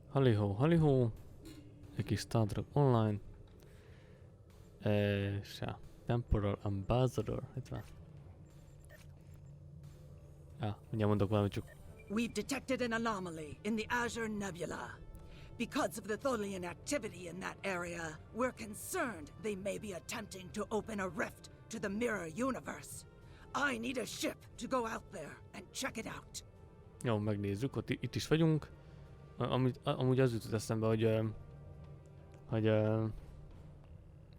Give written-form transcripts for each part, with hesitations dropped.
Halihó, halihó. Egy kis Star Trek Online. És ja, Temporal Ambassador. Itt van. Ja, mindjárt mondok valamit csak. We've detected an anomaly in the Azure Nebula. Because of the Tholian activity in that area, we're concerned they may be attempting to open a rift to the mirror universe. I need a ship to go out there and check it out. Jó, megnézzük, ott itt is vagyunk. Amúgy az jutott eszembe, hogy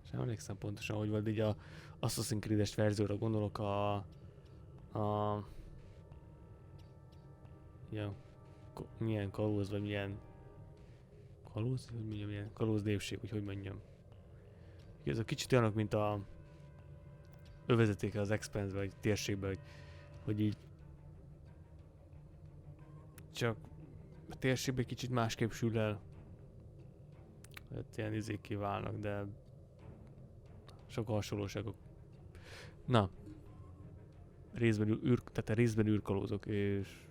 sem emlékszem pontosan, hogy volt, így a Assassin's Creed-es verzióra gondolok ja, milyen kalóz, vagy milyen kalóz, hogy mondjam, milyen kalóz népség, hogy mondjam. Ez a kicsit olyanok, mint a övezetéke az Expanse vagy térségben, hogy így csak a térségben kicsit másképp sül el. Hát ilyen izékké válnak, de sok hasonlóságok. Na, részben űrkalózok, és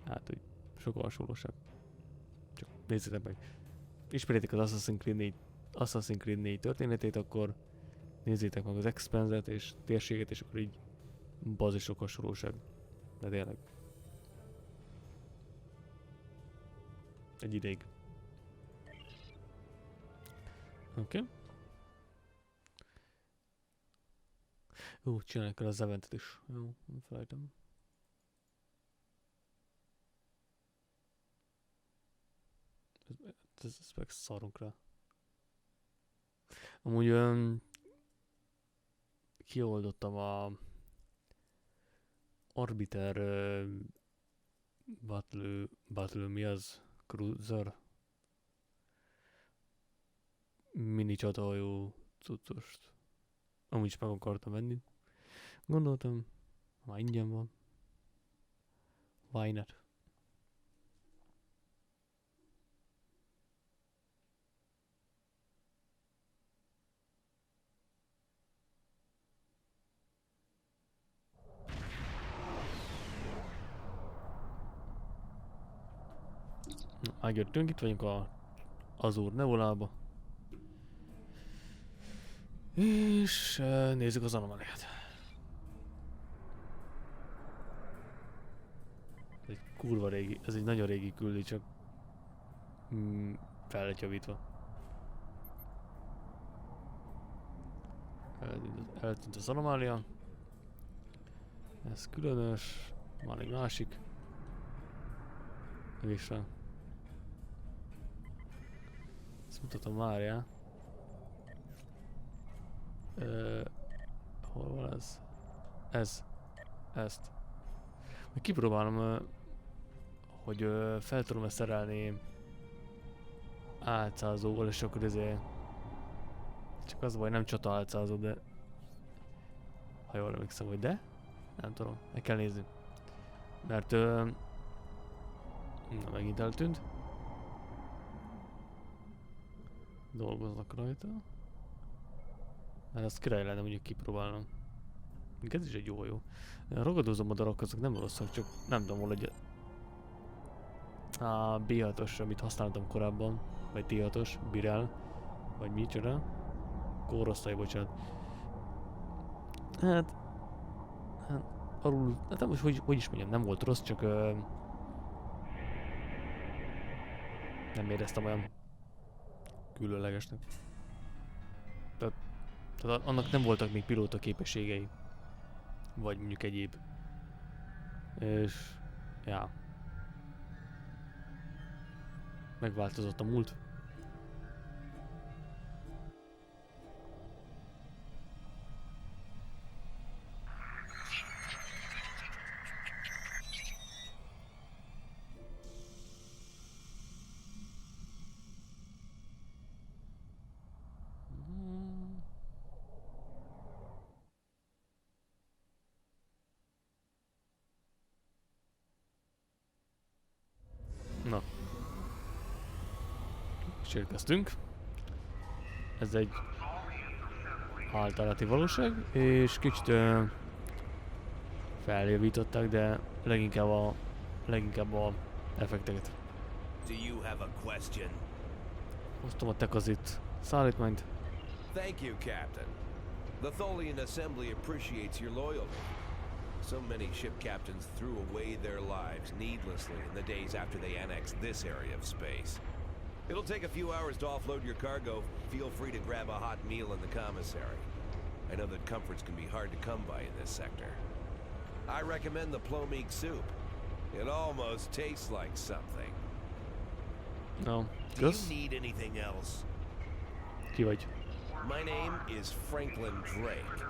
hát, hogy sok hasonlóság. Csak nézzétek meg. Ismerjétek az Assassin's Creed 4 történetét, akkor nézzétek meg az Expanse-et és térséget, és akkor így bazis sok hasonlóság. De tényleg. Egy ideig. Oké. Csinálni kell az eventet is. Jó, nem felejtem. Ez meg szarunk rá. Amúgy kioldottam a Orbiter batlh mi az? Cruiser mini csatahajó cuccost. Amúgy is meg akartam venni. Gondoltam, már ingyen van. Why not? Megjöttünk, itt vagyunk a Azure Nebulába. És nézzük az anomáliát. Ez egy kurva régi, ez egy nagyon régi küldi, csak fel lett javítva. Eltűnt az anomália. Ez különös, van egy másik. Végre. Ezt mutatom, várjál. Hol van ez? Ezt. Majd kipróbálom, hogy fel tudom ezt szerelni álcázóval, és akkor ezért csak az baj, nem csata álcázó, de ha jól emlékszem, hogy de? Nem tudom, meg kell nézni. Mert na, megint eltűnt. Dolgoznak rajta. Mert ezt király lenne mondjuk kipróbálnom. Ez is egy jó. A ragadozó madarak azok nem rosszak, csak nem tudom, hol egy a B6-os, amit használtam korábban, vagy T6-os, Birel, vagy micsoda. Kórosztály, bocsánat. Hát arról, hát nem most, hogy is mondjam, nem volt rossz, csak nem éreztem olyan különlegesnek. Tehát annak nem voltak még pilóta képességei. Vagy mondjuk egyéb. És ja. Megváltozott a múlt. Na. És érkeztünk. Ez egy alternatív valóság, és kicsit feljavították, de leginkább a effekteket. Do you have a question? Hoztam a tekazit szállítmányt. Thank you, Captain. The Tholian Assembly appreciates your loyalty. So many ship captains threw away their lives needlessly in the days after they annexed this area of space. It'll take a few hours to offload your cargo. Feel free to grab a hot meal in the commissary. I know that comforts can be hard to come by in this sector. I recommend the plomeek soup. It almost tastes like something. No. Do you Kösz. need anything else? Ki vagy? My name is Franklin Drake.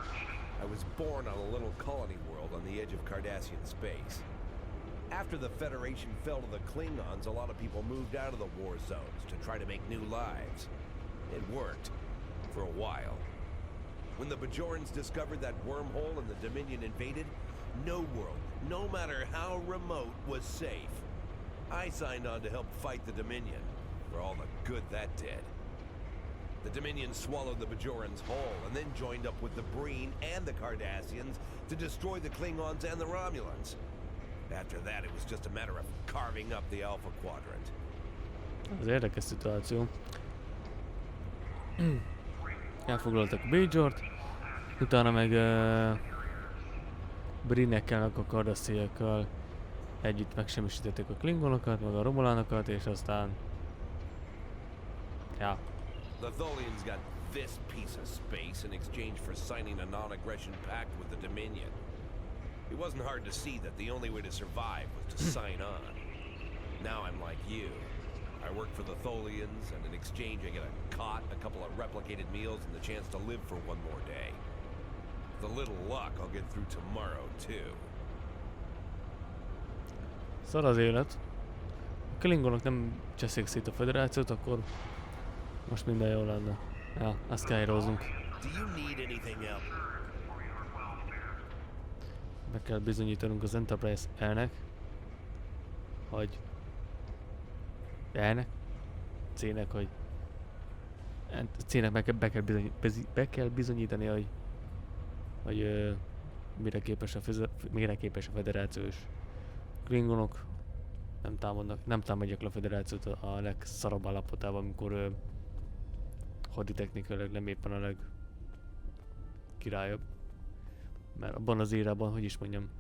I was born on a little colony world on the edge of Cardassian space. After the Federation fell to the Klingons, a lot of people moved out of the war zones to try to make new lives. It worked. For a while. When the Bajorans discovered that wormhole and the Dominion invaded, no world, no matter how remote, was safe. I signed on to help fight the Dominion, for all the good that did. The Dominion swallowed the Bajorans whole, and then joined up with the Breen and the Cardassians to destroy the Klingons and the Romulans. After that, it was just a matter of carving up the Alpha Quadrant. Ez érdekes szituáció. Elfoglaltak a Bajort, utána meg Breenekkel, a Cardassiakkal együtt megsemmisítették a Klingonokat, meg a Romulánokat, és aztán... Ja. The Tholians got this piece of space in exchange for signing a non-aggression pact with the Dominion. It wasn't hard to see that the only way to survive was to sign on. Now I'm like you. I work for the Tholians, and in exchange I get a cot, a couple of replicated meals, and the chance to live for one more day. With a little luck, I'll get through tomorrow, too. Szar az élet. A Klingonok nem cseszik szét a Federációt, akkor most minden jól lenne. Ja, ezt kell híroznunk. Do you need anything else? Be kell bizonyítanunk az Enterprise elnek, hogy elnek, C-nek, hogy C-nek be kell bizonyítani, hogy mire képes a Federáció, és Klingonok nem támadják le a Federációt a legszarabb állapotában, amikor haditechnikailag nem éppen a legkirályabb. Mert abban az érában, hogy is mondjam,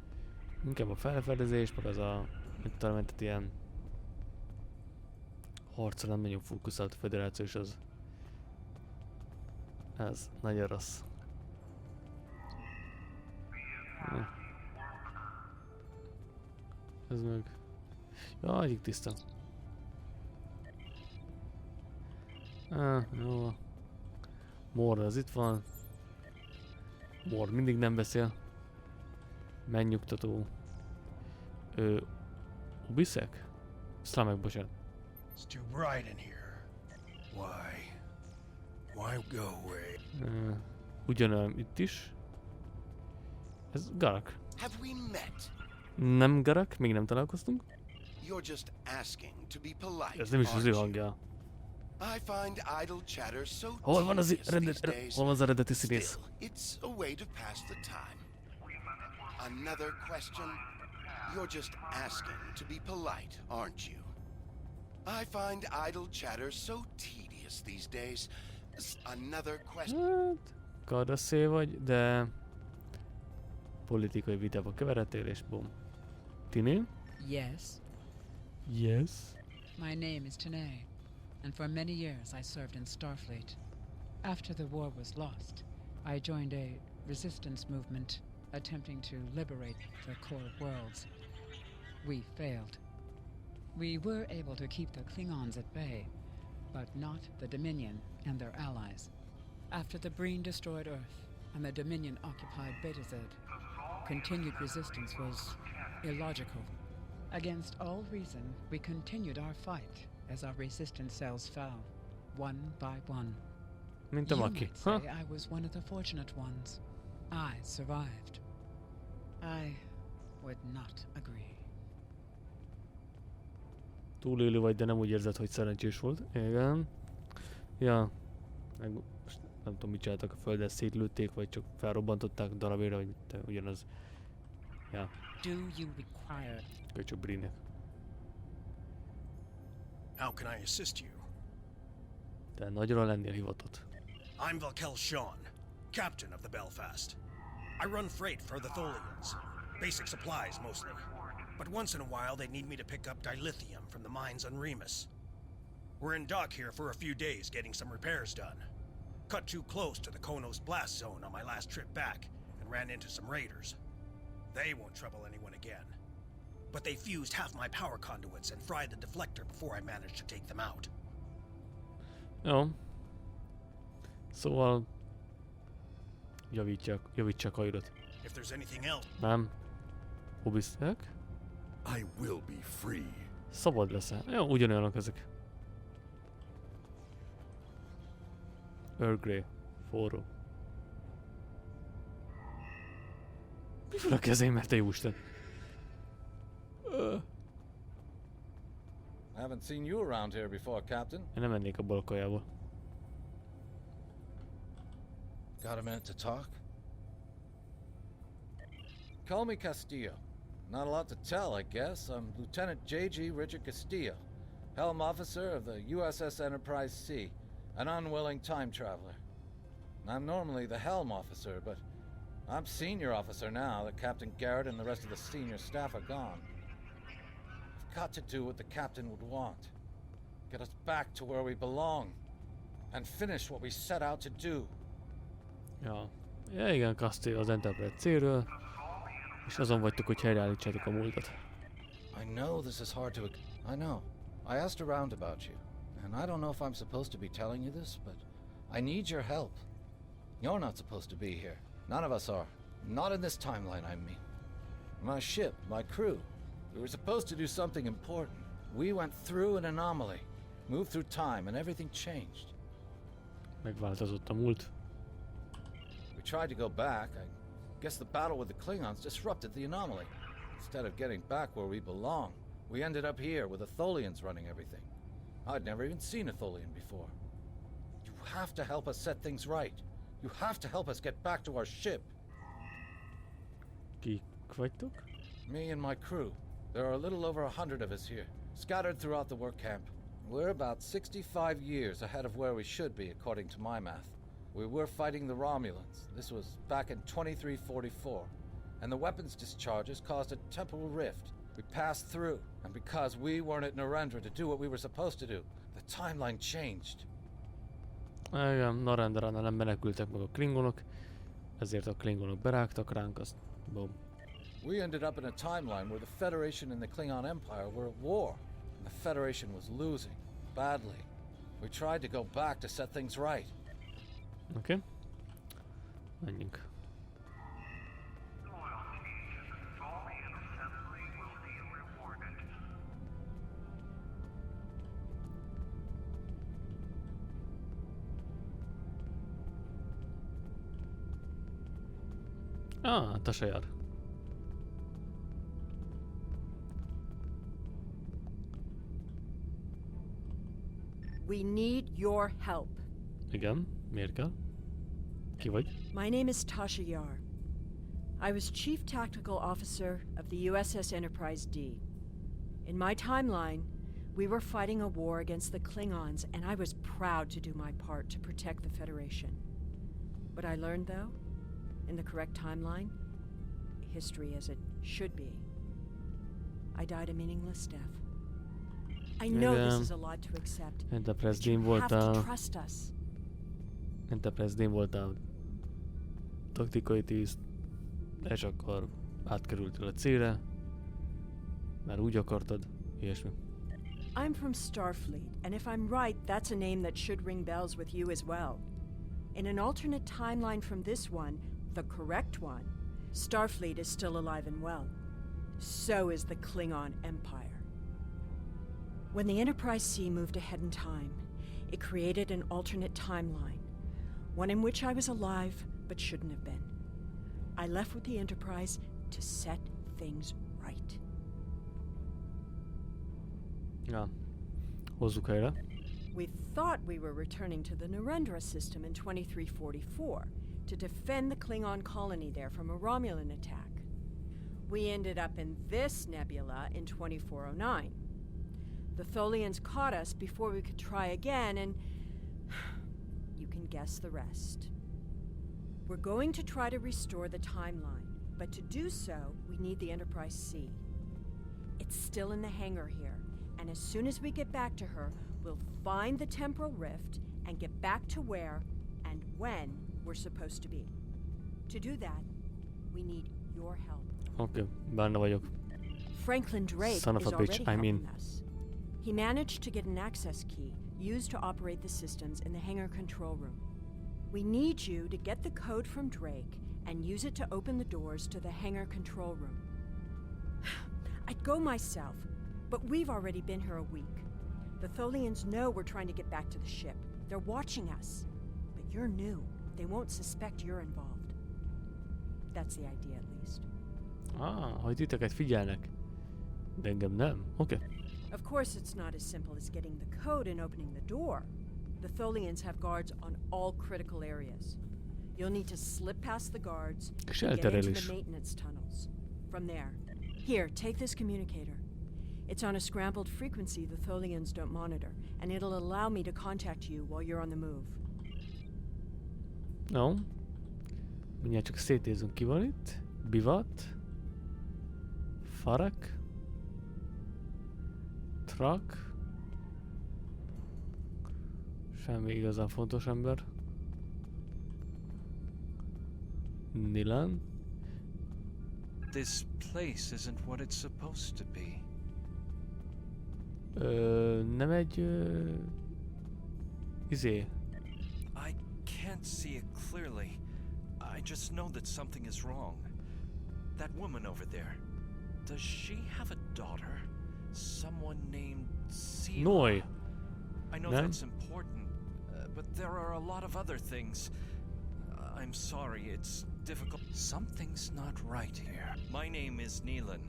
inkább a felfedezés, meg az a találmentett ilyen harcra nem nagyon fókuszált a Federáció, és az ez nagyon rossz. Ez meg... Ja, egyik tiszta. Jó. Mor az itt van. Mor mindig nem beszél. Megnyugtató. Ubiszek? Szlám meg, bocsánat. It's too bright in here. Why go away? Ugyanolyan itt is. Ez Garak. Have we met? Nem Garak, még nem találkoztunk. You're just asking to be polite. Ez nem is az ő aren't you? hangja. I find idle chatter so Hol van az tedious these days. hol van az eredeti színész? Still, it's a way to pass the time. Another question? You're just asking to be polite, aren't you? I find idle chatter so tedious these days. Another question? Hát, kardasszé vagy, de politikai vitába keveredtél, és bum. Tini? Yes, Yes. my name is Tanae, and for many years I served in Starfleet. After the war was lost, I joined a resistance movement attempting to liberate the core worlds. We failed. We were able to keep the Klingons at bay, but not the Dominion and their allies. After the Breen destroyed Earth and the Dominion occupied Beta Z, continued resistance was illogical. Against all reason, we continued our fight as our resistance cells fell, one by one. Mint a You Maki. might say I was one of the fortunate ones. I survived. I would not agree. Túlélő vagy, de nem úgy érzed, hogy szerencsés volt. Igen. Ja. Meg most nem tudom, mit csináltak a földet, szétlőtték, vagy csak felrobbantották darabéra, vagy ugyanaz. Ja, Do you require köcsög Breennek. How can I assist you? Te nagyra lennél hivatott. I'm Valkel Sean, captain of the Belfast. I run freight for the Tholians. Basic supplies mostly. But once in a while they need me to pick up dilithium from the mines on Remus. We're in dock here for a few days getting some repairs done. Cut too close to the Qo'nos blast zone on my last trip back and ran into some raiders. They won't trouble anyone again. But they fused half my power conduits and fried the deflector before I managed to take them out. Jó. Szóval... Javítsak a irat. If there's anything else... Nem. Ubisztek? I will be free. Szabad leszel. Jó, ugyanolyanok ezek. Earl Grey. Forró. Mi van a kezémmel, te jóisten? I haven't seen you around here before, Captain. Én nem mennék abból a kajából. Got a minute to talk? Call me Castillo. Not a lot to tell, I guess. I'm Lieutenant J.G. Richard Castillo, Helm Officer of the USS Enterprise C, an unwilling time traveler. I'm normally the Helm Officer, but I'm Senior Officer now that Captain Garrett and the rest of the senior staff are gone. I've got to do what the Captain would want. Get us back to where we belong. And finish what we set out to do. Ja, igen, Castillo az Enterprise C-ről. És azon vagytok, hogy helyreállítsátok a múltat. I know this is hard to... I know. I asked around about you. And I don't know if I'm supposed to be telling you this, but I need your help. You're not supposed to be here. None of us are. Not in this timeline, I mean. My ship, my crew. We were supposed to do something important. We went through an anomaly. Moved through time and everything changed. Megváltozott a múlt. We tried to go back. I guess the battle with the Klingons disrupted the anomaly. Instead of getting back where we belong, we ended up here with the Tholians running everything. I'd never even seen a Tholian before. You have to help us set things right. You have to help us get back to our ship. Kik vagytok? Me and my crew. There are a little over 100 of us here, scattered throughout the work camp. We're about 65 years ahead of where we should be, according to my math. We were fighting the Romulans. This was back in 2344. And the weapons discharges caused a temporal rift. We passed through, and because we weren't at Narendra to do what we were supposed to do, the timeline changed. Igen, Narendrannál nem menekültek meg a klingonok, ezért a klingonok berágtak ránk, azt boom. We ended up in a timeline where the Federation and the Klingon Empire were at war, and the Federation was losing, badly. We tried to go back to set things right. Oké. Menjünk. Tasa jár. We need your help. Igen, miért kell? Ki vagy? My name is Tasha Yar. I was Chief Tactical Officer of the USS Enterprise D. In my timeline, we were fighting a war against the Klingons, and I was proud to do my part to protect the Federation. What I learned, though, in the correct timeline, history as it should be, I died a meaningless death. I know this is a lot to accept, but you have to trust us. Enterprise D-n voltál taktikai tiszt, és akkor átkerültél a C-re, mert úgy akartad, ilyesmi. I'm from Starfleet, and if I'm right, that's a name that should ring bells with you as well. In an alternate timeline from this one, the correct one, Starfleet is still alive and well. So is the Klingon Empire. When the Enterprise C moved ahead in time, it created an alternate timeline, one in which I was alive but shouldn't have been. I left with the Enterprise to set things right. Ja, hozzuk helyre. We thought we were returning to the Narendra system in 2344 to defend the Klingon colony there from a Romulan attack. We ended up in this nebula in 2409. The Tholians caught us before we could try again, and you can guess the rest. We're going to try to restore the timeline, but to do so, we need the Enterprise C. It's still in the hangar here, and as soon as we get back to her, we'll find the temporal rift and get back to where and when we're supposed to be. To do that, we need your help. Oké, benne vagyok. Franklin Drake is Son of a already bitch, I helping mean. us. He managed to get an access key used to operate the systems in the hangar control room. We need you to get the code from Drake and use it to open the doors to the hangar control room. I'd go myself, but we've already been here a week. The Tholians know we're trying to get back to the ship. They're watching us. But you're new. They won't suspect you're involved. That's the idea, at least. Hogy titeket figyelnek. De engem nem. Oké. Of course, it's not as simple as getting the code and opening the door. The Tholians have guards on all critical areas. You'll need to slip past the guards and get into the maintenance tunnels. From there. Here, take this communicator. It's on a scrambled frequency the Tholians don't monitor, and it'll allow me to contact you while you're on the move. No. Mindjárt csak szétnézünk, ki van itt. Bivat. Farak. Truck. Semmi igazán fontos ember. Nilan. This place isn't what it's supposed to be. Nem egy... izé. I can't see it clearly. I just know that something is wrong. That woman over there. Does she have a daughter? Someone named Sela? Noi. I know that's important, but there are a lot of other things. I'm sorry, it's difficult. Something's not right here. My name is Neelan.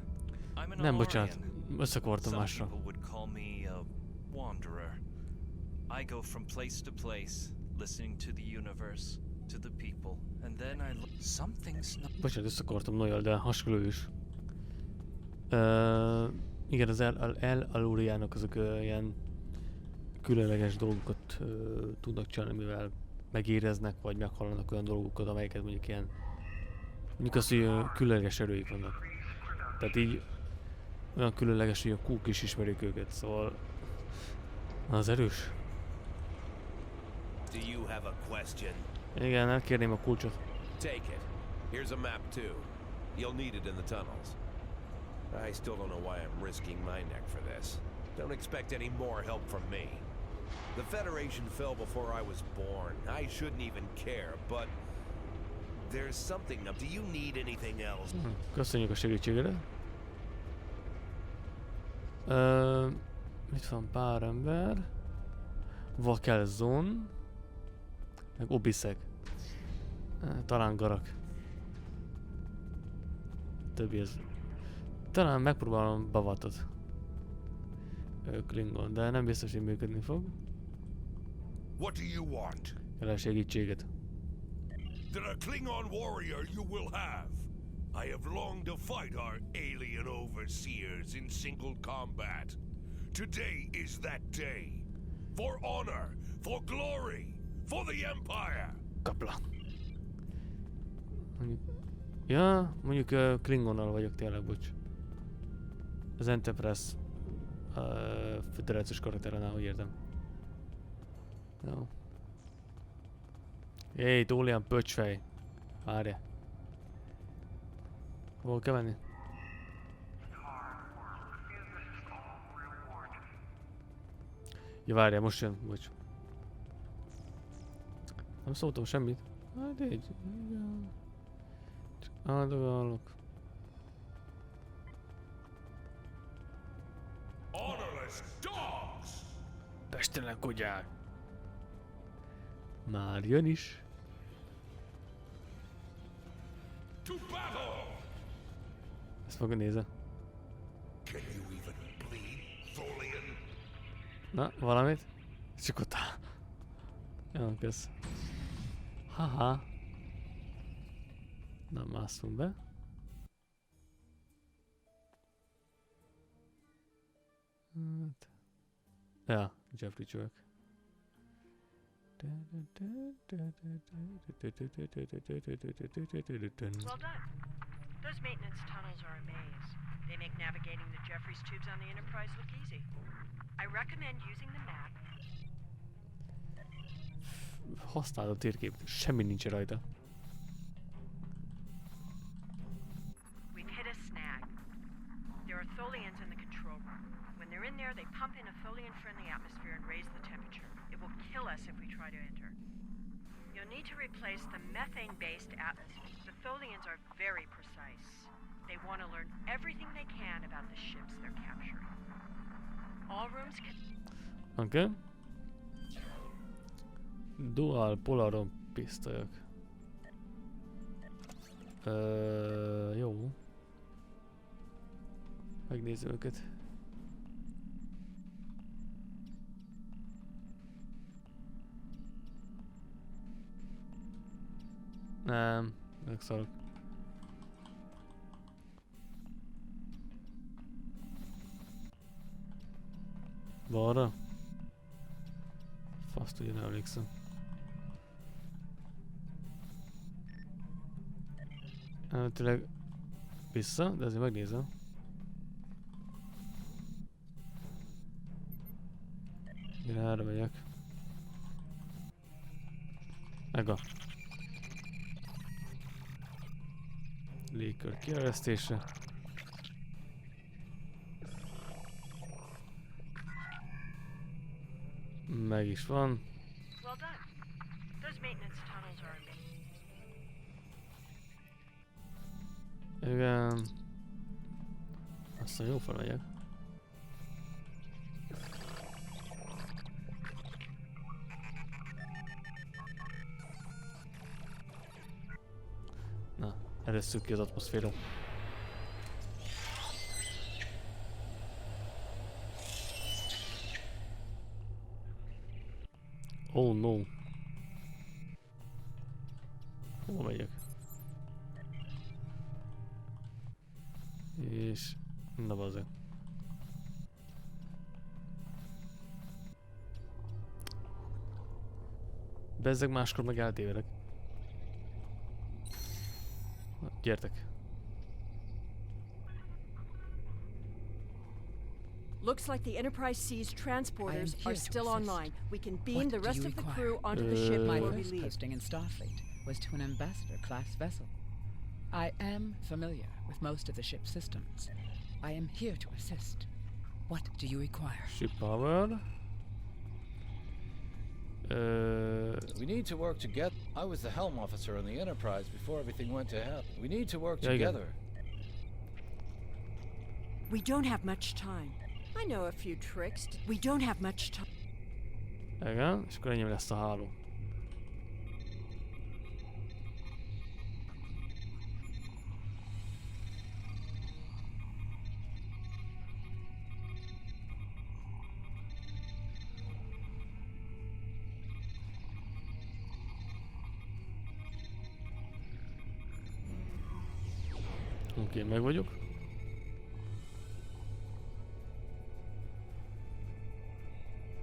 I'm an Nem, bocsánat. Alarian. Összekortam Some másra. people would call me a wanderer. I go from place to place, listening to the universe, to the people, and then I look. Something's not. Bocsánat, összekortam Noyal, de hasonló is. Igen, az Aluriának azok ilyen különleges dolgokat tudnak csinálni, mivel megéreznek, vagy meghallanak olyan dolgokat, amelyeket mondjuk ilyen... Mondjuk azt, hogy különleges erőik vannak. Tehát így olyan különleges, hogy a kúk is ismerik őket, szóval... Az erős. Do you have a question? Igen, elkérném a kulcsot. Take it. Here's a map too. You'll need it in the tunnels. I still don't know why I'm risking my neck for this. Don't expect any more help from me. The Federation fell before I was born. I shouldn't even care, but there's something up. Do you need anything else? Köszönjük a segítségedet. Itt van pár ember. Vakelzon. Meg Obiszek. Talán Garak. Többi ez. Talán megpróbálom Bavatot. Klingon, de nem biztos, hogy működni fog. What do you want? Kell a segítséget. Then a Klingon warrior you will have. I have longed to fight our alien overseers in single combat. Today is that day. For honor, for glory, for the Empire. Kapla. Mondjuk Klingonnal vagyok tényleg, bocs. Az Enterprise föderációs karakteren, úgy értem. Jó. Jéj, Tólian pöcsfej. Várja. Hol kell menni? Ja, várja, most jön, bocs. Nem szóltam semmit. Hát így. Csak áldogálok. Pestelen kutyák! Már jön is. Ezt maga nézze. Na, valamit? Csak ott áll. Jó, kösz. Haha. Na, mászunk be. Hát. Ja, Jeffrey csövek. Well done. Those maintenance tunnels are a maze. They make navigating the Jeffries tubes on the Enterprise look easy. I recommend using the map. Használod a térképet, semmi nincs rajta. We've hit a snag. There are Tholians in the control room. When they're in there, they pump in a Tholian-friendly atmosphere and raise the temperature. It will kill us if we try to enter. You'll need to replace the methane-based atmosphere. The Tholians are very precise. They want to learn everything they can about the ships they're capturing. All rooms can... Oké. Dual polaron pisztolyok. Jó. Megnézzük őket. Nem, megszarok. Balra? Faszt ugye nem emlékszem. Elméletileg vissza, de azért megnézem. Én erre megyek. Megvan. Légkör kieresztése. Meg is van. Well done. Those maintenance tunnels are amazing. Igen. Aztán jó felmegyek. Na, eresszük ki az atmoszférát. Oh no. Hova megyek? És... na bazzeg. Bezzeg máskor meg eltévedek. Na, gyertek. Looks like the Enterprise C's transporters here are to still assist. online. We can beam What the do rest you of the require? crew onto the ship My before we first leave. posting in Starfleet was to an ambassador-class vessel. I am familiar with most of the ship's systems. I am here to assist. What do you require? Ship power. We need to work together. I was the helm officer on the Enterprise before everything went to hell. We need to work Yeah, again. together. We don't have much time. I know a few tricks. We don't have much time. Igen, és akkor ennyi lesz a háló. Oké, meg vagyok.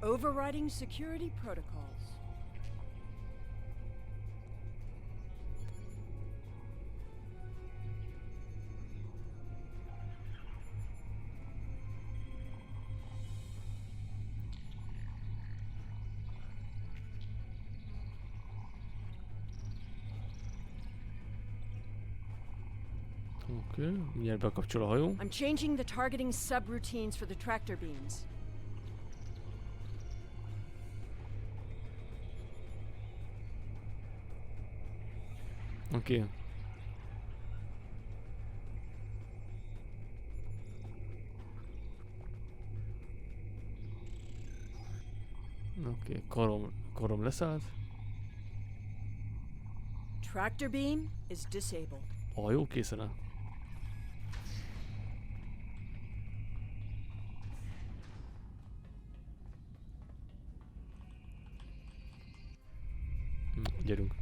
Overriding security protocols. Oké, mindjárt bekapcsol a hajó. I'm changing the targeting subroutines for the tractor beams. Oké. Oké, karom leszállt. Tractor beam is disabled. A hajó készen áll. Gyerünk.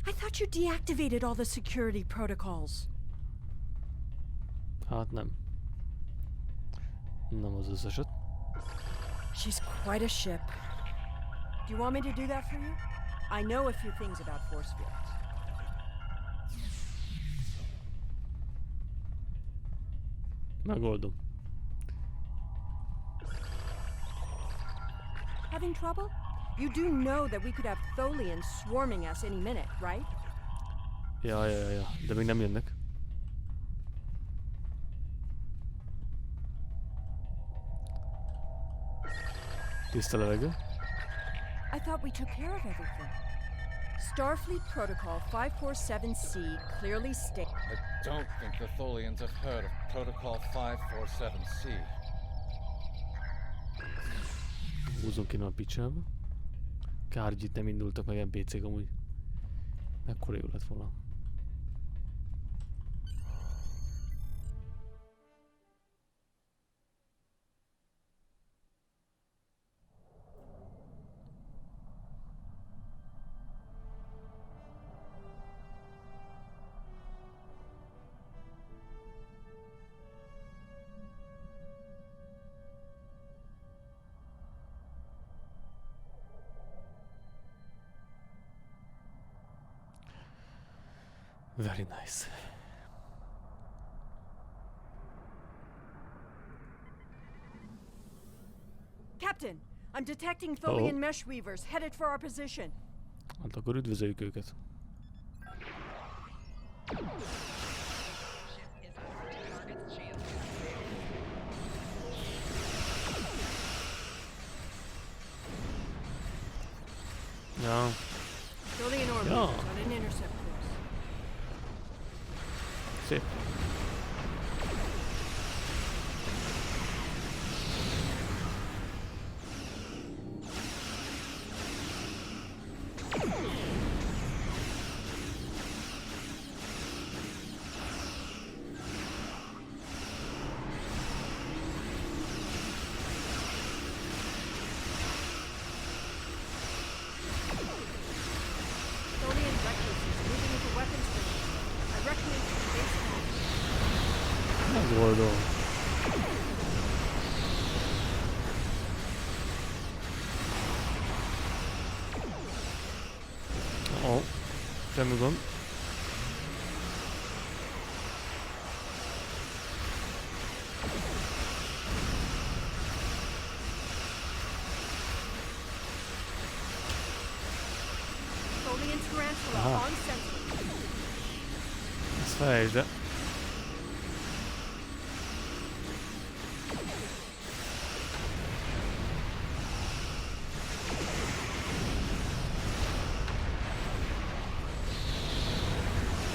I thought thought you deactivated all the security protocols. Hát nem. Nem az összeset. She's quite a ship. Do you want me to do that for you? I know a few things about force fields. Megoldom. Having trouble? You do know that we could have Tholians swarming us any minute, right? Ja. De még nem jönnek. Tiszta levegő. I thought we took care of everything. Starfleet Protocol 547C clearly states... I don't think the Tholians have heard of Protocol 547C. Húzunk innen a picsába. Kár, hogy itt nem indultak meg NPC-k amúgy. Mekkora jó lett volna. Very nice. Captain, I'm detecting Tholian mesh weavers headed for our position. Hát akkor üdvözöljük őket. Ja. Tholian orbiters on an intercept course. Szép. Megoldom. Semmi gond. Aha. Ezt felejtsd el.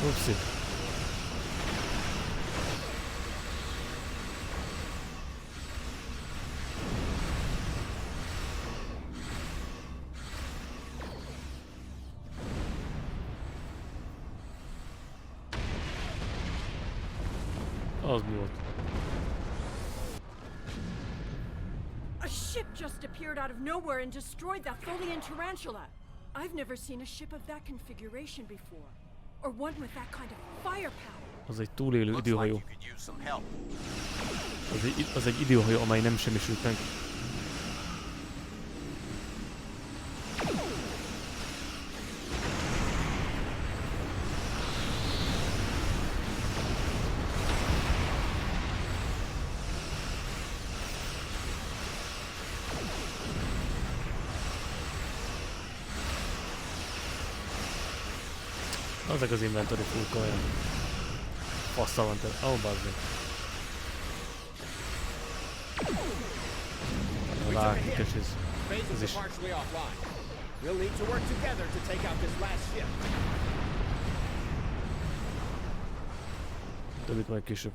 Upsi. Az mi volt? A ship just appeared out of nowhere and destroyed that Tholian tarantula. I've never seen a ship of that configuration before. Or one with that kind of firepower. Az egy túlélő időhajó. Az egy időhajó, amely nem semmisült meg. Ezek az inventory full olyan faszal van tőle. Ó, bazd meg. Várjuk, és ez is. Többit majd később.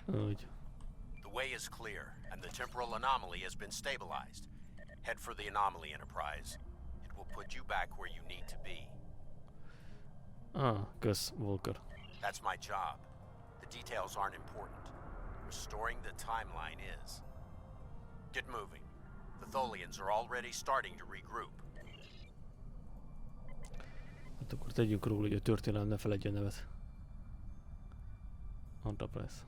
Úgy. The way is clear, and the temporal anomaly has been stabilized. Head for the anomaly, Enterprise. It will put you back where you need to be. Kösz, Walker. That's my job. The details aren't important. Restoring the timeline is. Get moving. The Tholians are already starting to regroup. Hát akkor tegyünk róla, hogy a történelem ne feledje a nevet. Enterprise.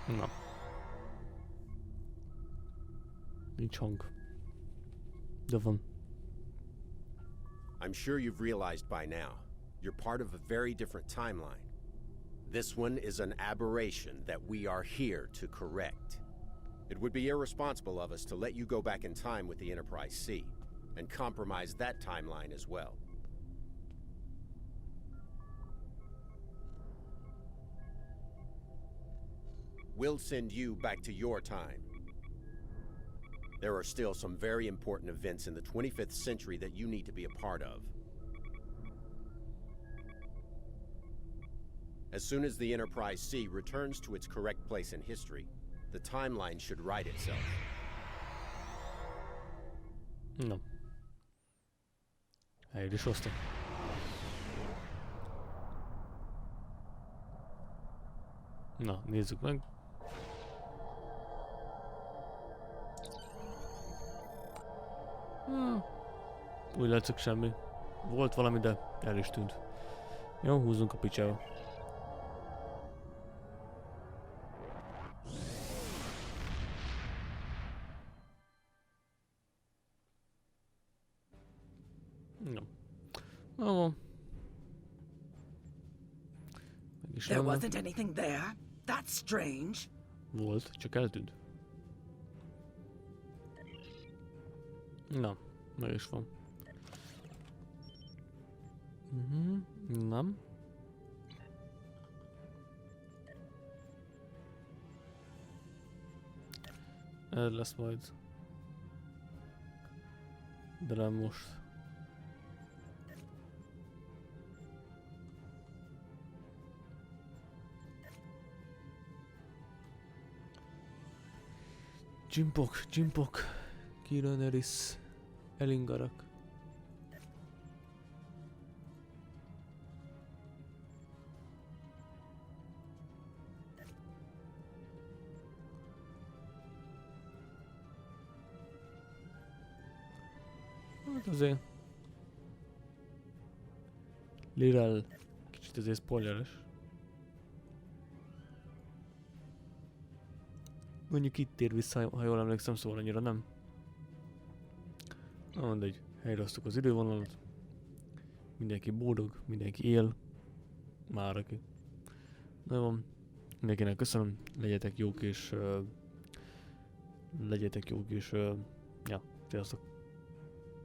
Na. Nincs hang. De van. I'm sure you've realized by now, you're part of a very different timeline. This one is an aberration that we are here to correct. It would be irresponsible of us to let you go back in time with the Enterprise C, and compromise that timeline as well. We'll send you back to your time. There are still some very important events in the 25th century that you need to be a part of. As soon as the Enterprise C returns to its correct place in history, the timeline should right itself. No. Helyre is hoztam. Na, nézzük meg. Úgy látszik semmi. Volt valami, de el is tűnt. Jó, húzzunk a picsába. No. Oh. There wasn't anything there? That's strange. Volt, csak eltűnt. Na, meg is van. Nem. Ez lesz majd. De nem most. Csimpok, Kironeris, Elingarak. Hát azért. Lirel. Kicsit azért spoileres. Mondjuk itt tér vissza, ha jól emlékszem, szóval annyira nem. Na mindegy, helyreosztuk az idővonalat. Mindenki boldog, mindenki él. Már aki. Na van. Mindenkinek köszönöm, legyetek jók és... ja, sziasztok.